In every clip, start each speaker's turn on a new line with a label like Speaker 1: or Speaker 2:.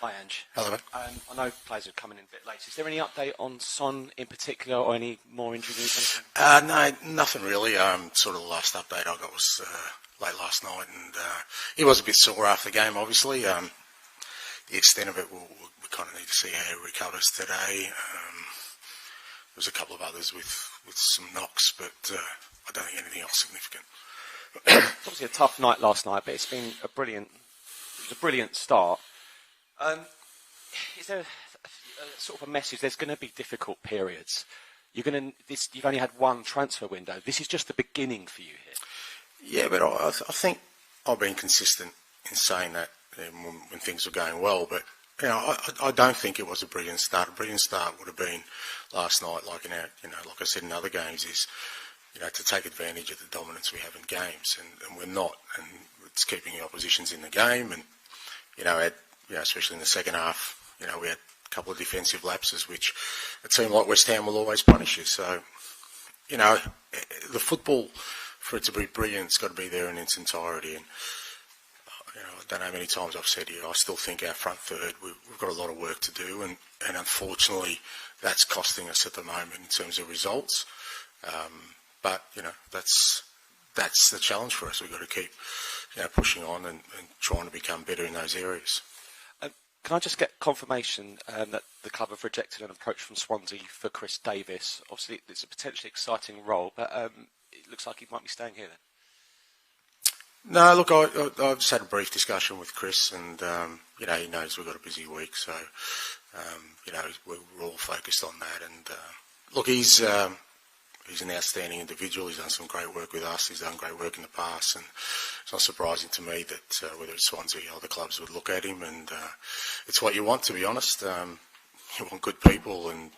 Speaker 1: Hi, Ange.
Speaker 2: Hello.
Speaker 1: I know players are coming in a bit late. Is there any update on Son in particular, or any more injury news?
Speaker 2: No, nothing really. Sort of the last update I got was late last night, and he was a bit sore after the game, obviously. The extent of it, we kind of need to see how he recovers today. There's a couple of others with some knocks, but I don't think anything else significant.
Speaker 1: Obviously a tough night last night, but it's been a brilliant start. Is there a sort of a message? There's going to be difficult periods. You've only had one transfer window. This is just the beginning for you here.
Speaker 2: Yeah, but I think I've been consistent in saying that when things were going well. But you know, I don't think it was a brilliant start. A brilliant start would have been last night, like like I said in other games, is to take advantage of the dominance we have in games, and we're not, and it's keeping the oppositions in the game, and especially in the second half, we had a couple of defensive lapses, which a team like West Ham will always punish you. So, the football, for it to be brilliant, it's got to be there in its entirety. And I don't know how many times I've said here, I still think our front third, we've got a lot of work to do, and unfortunately, that's costing us at the moment in terms of results. But that's the challenge for us. We've got to keep pushing on and trying to become better in those areas.
Speaker 1: Can I just get confirmation that the club have rejected an approach from Swansea for Chris Davis? Obviously, it's a potentially exciting role, but it looks like he might be staying here then.
Speaker 2: No, look, I've just had a brief discussion with Chris, and he knows we've got a busy week, so we're all focused on that. And look, he's an outstanding individual. He's done some great work with us. He's done great work in the past, and it's not surprising to me that whether it's Swansea or other clubs would look at him, and it's what you want, to be honest. You want good people, and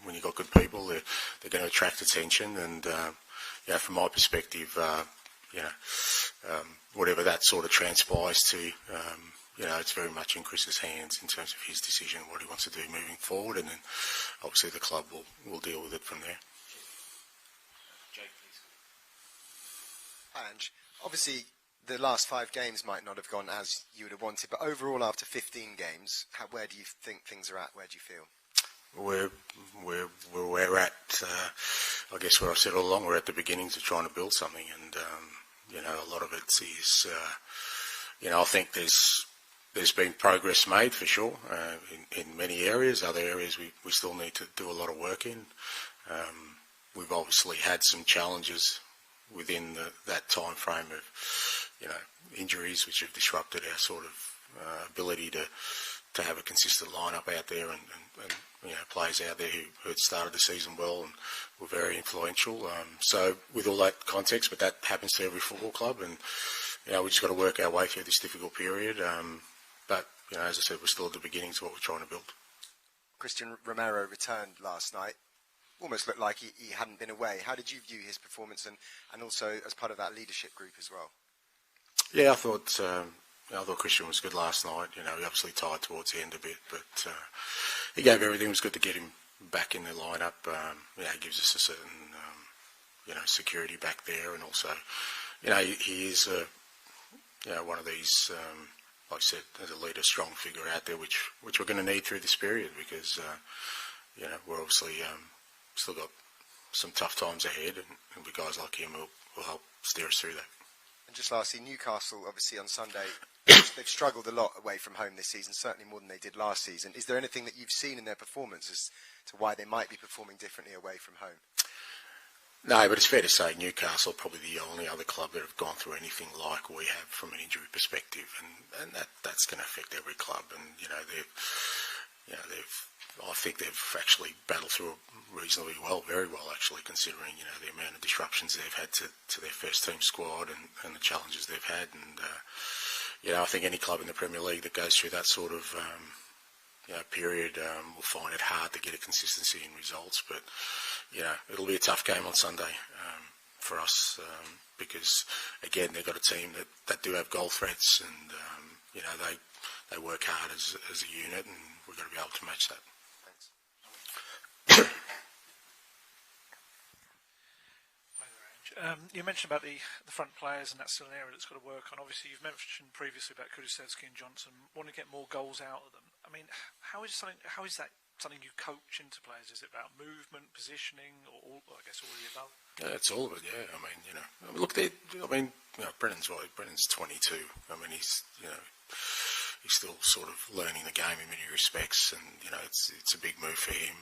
Speaker 2: when you've got good people, they're going to attract attention, and from my perspective, whatever that sort of transpires to, it's very much in Chris's hands in terms of his decision, what he wants to do moving forward, and then obviously the club will deal with it from there.
Speaker 3: Ange, obviously the last 5 games might not have gone as you would have wanted, but overall after 15 games, where do you think things are at? Where do you feel?
Speaker 2: Where we're at, I guess where I've said all along, we're at the beginnings of trying to build something, and a lot of it is, I think there's been progress made for sure in many areas. Other areas we still need to do a lot of work in. We've obviously had some challenges within that time frame of injuries, which have disrupted our sort of ability to have a consistent lineup out there, and players out there who had started the season well and were very influential. So with all that context, but that happens to every football club, and we just got to work our way through this difficult period. But as I said, we're still at the beginnings of what we're trying to build.
Speaker 3: Christian Romero returned last night. Almost looked like he hadn't been away. How did you view his performance, and also as part of that leadership group as well?
Speaker 2: Yeah, I thought Christian was good last night. He obviously tired towards the end a bit, but he gave everything. It was good to get him back in the lineup. It gives us a certain security back there, and also he is one of these, like I said, as a leader, strong figure out there, which we're going to need through this period, because we're obviously still got some tough times ahead, and with guys like him will help steer us through that.
Speaker 3: And just lastly, Newcastle, obviously on Sunday, they've struggled a lot away from home this season, certainly more than they did last season. Is there anything that you've seen in their performance as to why they might be performing differently away from home?
Speaker 2: No, but it's fair to say Newcastle are probably the only other club that have gone through anything like we have from an injury perspective, and that's going to affect every club. And I think they've actually battled through it reasonably well, very well actually, considering the amount of disruptions they've had to their first team squad and the challenges they've had. And I think any club in the Premier League that goes through that sort of period will find it hard to get a consistency in results. But it'll be a tough game on Sunday for us, because again they've got a team that do have goal threats, and they work hard as a unit, and we've got to be able to match that.
Speaker 3: Thanks.
Speaker 4: You mentioned about the front players, and that's still an area that's got to work on. Obviously, you've mentioned previously about Kulusevski and Johnson. Want to get more goals out of them. I mean, how is that something you coach into players? Is it about movement, positioning, or I guess all of the above?
Speaker 2: Yeah, it's all of it. Yeah, I mean, look, Brennan's right. Brennan's 22. I mean, he's still sort of learning the game in many respects, and it's a big move for him.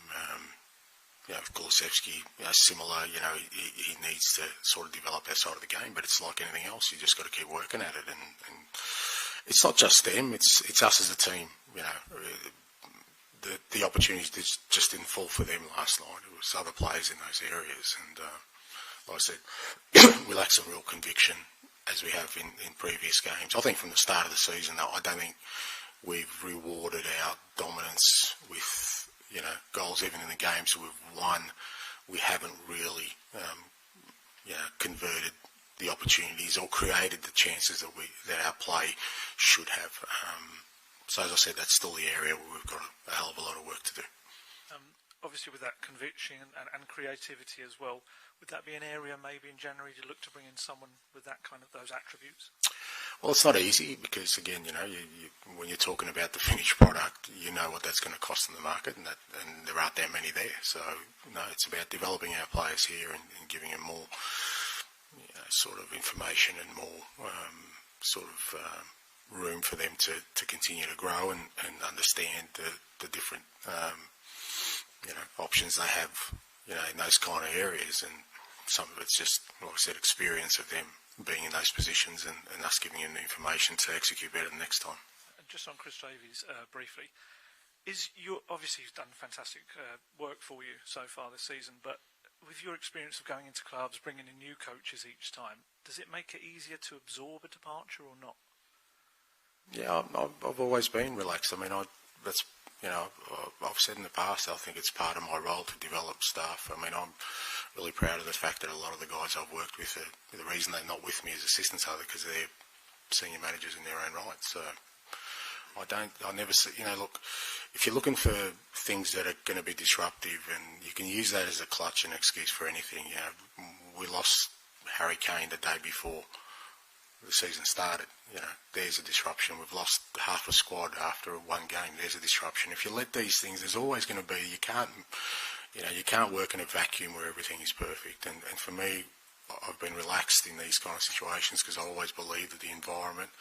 Speaker 2: Kulusevski, similar. He needs to sort of develop that side of the game, but it's like anything else. You just got to keep working at it, and it's not just them. It's us as a team. The opportunities just didn't fall for them last night. It was other players in those areas, and like I said, we lack some real conviction as we have in previous games. I think from the start of the season, though, I don't think we've rewarded our dominance with goals. Even in the games we've won, we haven't really converted the opportunities or created the chances that our play should have. So as I said, that's still the area where we've got a hell of a lot of work to do.
Speaker 4: Obviously, with that conviction and creativity as well, would that be an area maybe in January to look to bring in someone with that kind of those attributes?
Speaker 2: Well, it's not easy because, again, when you're talking about the finished product, you know what that's going to cost in the market, and there aren't that many there. So, it's about developing our players here and giving them more sort of information and more room for them to continue to grow and understand the different options they have in those kind of areas. And some of it's just, like I said, experience of them being in those positions and us giving them the information to execute better the next time.
Speaker 4: And just on Chris Davies briefly, obviously he's done fantastic work for you so far this season, but with your experience of going into clubs, bringing in new coaches each time, does it make it easier to absorb a departure or not?
Speaker 2: Yeah, I've always been relaxed. I mean, I've said in the past, I think it's part of my role to develop staff. I mean, I'm really proud of the fact that a lot of the guys I've worked with, the reason they're not with me as assistants are because they're senior managers in their own right. So I never see, look, if you're looking for things that are going to be disruptive, and you can use that as a clutch and excuse for anything. We lost Harry Kane the day before the season started. There's a disruption. We've lost half a squad after one game. There's a disruption. If you let these things, there's always going to be. You can't work in a vacuum where everything is perfect. And for me, I've been relaxed in these kind of situations because I always believe that the environment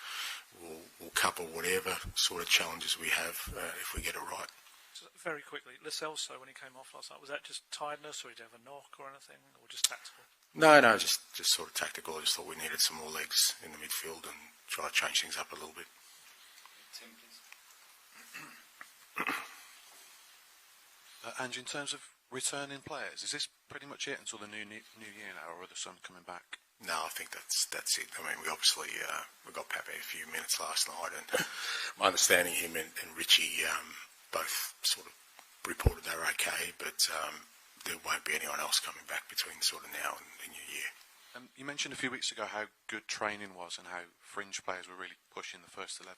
Speaker 2: will cover whatever sort of challenges we have if we get it right.
Speaker 4: So very quickly, LESOES, when he came off last night, was that just tiredness, or did he have a knock or anything, or just tactical?
Speaker 2: No, just sort of tactical. I just thought we needed some more legs in the midfield and try to change things up a little bit.
Speaker 5: Tim, please.
Speaker 6: And in terms of returning players, is this pretty much it until the new year now, or are there some coming back?
Speaker 2: No, I think that's it. I mean, we obviously we got Pepe a few minutes last night, and my understanding, him and Richie both sort of reported they were okay, but there won't be anyone else coming back between sort of now and the new year.
Speaker 6: You mentioned a few weeks ago how good training was and how fringe players were really pushing the first 11.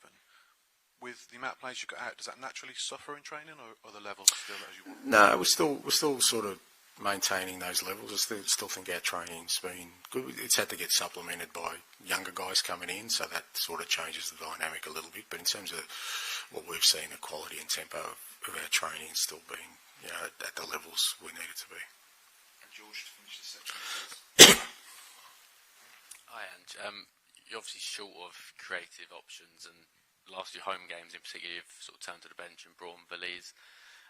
Speaker 6: With the amount of players you got out, does that naturally suffer in training, or are the levels still as you want?
Speaker 2: No, we're still sort of maintaining those levels. I still think our training's been good. It's had to get supplemented by younger guys coming in, so that sort of changes the dynamic a little bit. But in terms of what we've seen, the quality and tempo of our training still being at the levels we need it to be.
Speaker 5: And George, to finish this section.
Speaker 7: Hi, Ange. You're obviously short of creative options, and last few home games in particular, you've sort of turned to the bench and brought on Valise.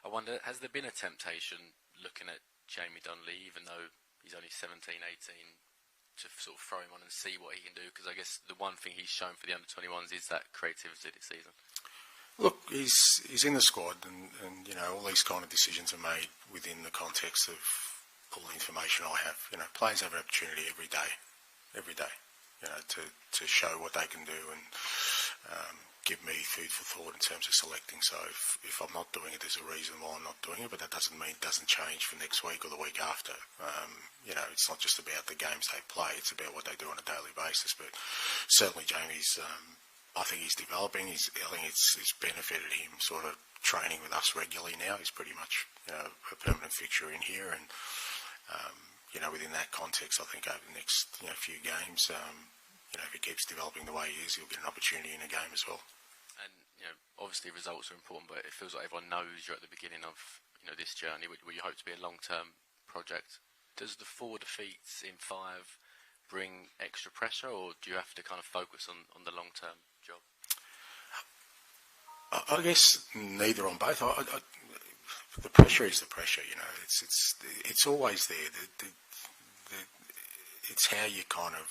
Speaker 7: I wonder, has there been a temptation looking at Jamie Donnelly, even though he's only 17, 18, to sort of throw him on and see what he can do? Because I guess the one thing he's shown for the under-21s is that creativity this season.
Speaker 2: Look, he's in the squad, and all these kind of decisions are made within the context of all the information I have. Players have an opportunity every day, to show what they can do and give me food for thought in terms of selecting. So if I'm not doing it, there's a reason why I'm not doing it, but that doesn't mean it doesn't change for next week or the week after. It's not just about the games they play, it's about what they do on a daily basis. But certainly Jamie's, I think he's developing. I think it's benefited him sort of training with us regularly now. He's pretty much a permanent fixture in here, and within that context, I think over the next few games, if he keeps developing the way he is, he'll get an opportunity in a game as well.
Speaker 7: And obviously results are important, but it feels like everyone knows you're at the beginning of this journey, where you hope to be a long-term project. Does the 4 defeats in 5 bring extra pressure, or do you have to kind of focus on the long-term job?
Speaker 2: I guess neither on both. The pressure is the pressure. It's always there. It's how you kind of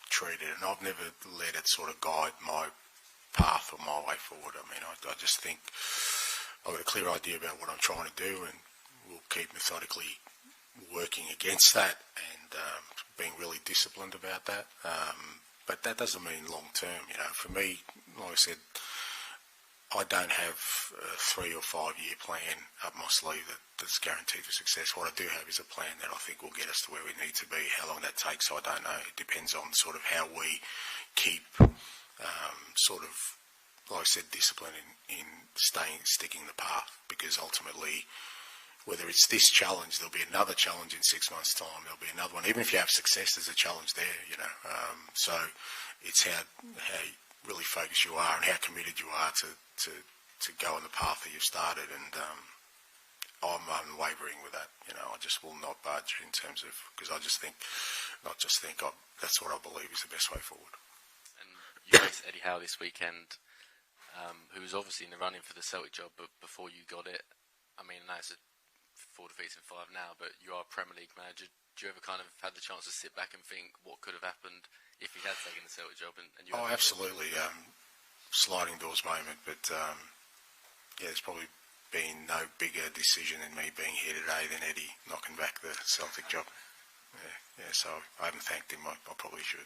Speaker 2: treat it, and I've never let it sort of guide my path or my way forward. I mean, I just think I've got a clear idea about what I'm trying to do, and we'll keep methodically working against that and being really disciplined about that. But that doesn't mean long term. For me, like I said, I don't have a 3 or 5 year plan up my sleeve that's guaranteed for success. What I do have is a plan that I think will get us to where we need to be. How long that takes, I don't know. It depends on sort of how we keep sort of, like I said, discipline in sticking the path, because ultimately, whether it's this challenge, there'll be another challenge in 6 months' time, there'll be another one. Even if you have success, there's a challenge there, so it's how really focused you are and how committed you are to go on the path that you've started, and I'm unwavering with that. I just will not budge in terms of, because I just think, that's what I believe is the best way forward.
Speaker 7: And you faced Eddie Howe this weekend, who was obviously in the running for the Celtic job, but before you got it, I mean, I know it's 4 defeats in 5 now, but you are a Premier League manager. Do you ever kind of had the chance to sit back and think what could have happened if he had taken the Celtic job? And you
Speaker 2: absolutely. Sliding doors moment, but there's probably been no bigger decision in me being here today than Eddie knocking back the Celtic job. So I haven't thanked him. I probably should.